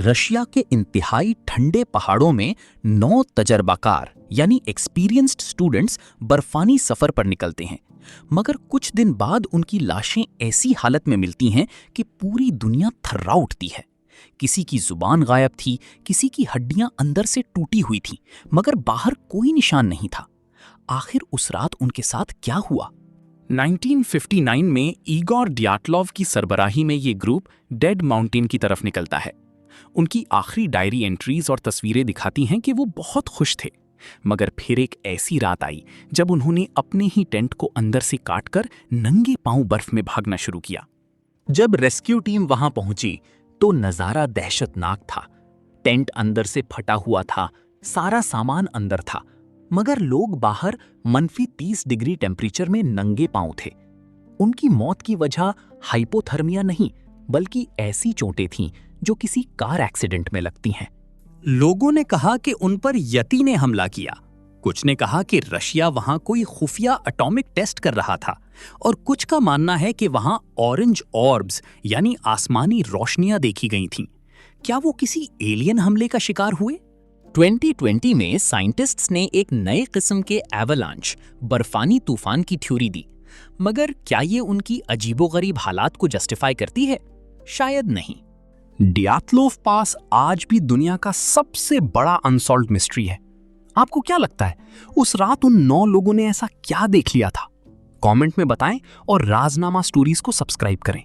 Russia के इंतहाई ठंडे पहाड़ों में 9 तजर्बाकार यानी एक्सपीरियंस्ड स्टूडेंट्स बर्फानी सफर पर निकलते हैं, मगर कुछ दिन बाद उनकी लाशें ऐसी हालत में मिलती हैं कि पूरी दुनिया थर्रा उठती है। किसी की जुबान गायब थी, किसी की हड्डियां अंदर से टूटी हुई थी, मगर बाहर कोई निशान नहीं था। आखिर उस रात उनके साथ क्या हुआ? 1959 में ईगोर डियाटलोव की सरबराही में ये ग्रुप डेड माउंटेन की तरफ निकलता है। उनकी आखिरी डायरी एंट्रीज और तस्वीरें दिखाती हैं कि वो बहुत खुश थे, मगर फिर एक ऐसी रात आई जब उन्होंने अपने ही टेंट को अंदर से काटकर नंगे पांव बर्फ में भागना शुरू किया। जब रेस्क्यू टीम वहां पहुंची तो नजारा दहशतनाक था। टेंट अंदर से फटा हुआ था, सारा सामान अंदर था, मगर लोग बाहर -30 डिग्री टेम्परेचर में नंगे पांव थे। उनकी मौत की वजह हाइपोथर्मिया नहीं, बल्कि ऐसी चोटें थीं जो किसी कार एक्सीडेंट में लगती हैं। लोगों ने कहा कि उन पर यति ने हमला किया, कुछ ने कहा कि रशिया वहां कोई खुफिया एटॉमिक टेस्ट कर रहा था, और कुछ का मानना है कि वहां ऑरेंज ऑर्ब्स यानी आसमानी रोशनियां देखी गई थीं। क्या वो किसी एलियन हमले का शिकार हुए? 2020 में साइंटिस्ट्स ने एक नए किस्म के एवलांच बर्फानी तूफान की थ्योरी दी, मगर क्या ये उनकी अजीबोगरीब हालात को जस्टिफाई करती है? शायद नहीं। डियाटलोव पास आज भी दुनिया का सबसे बड़ा अनसॉल्व्ड मिस्ट्री है। आपको क्या लगता है, उस रात उन 9 लोगों ने ऐसा क्या देख लिया था? कमेंट में बताएं और राजनामा स्टोरीज को सब्सक्राइब करें।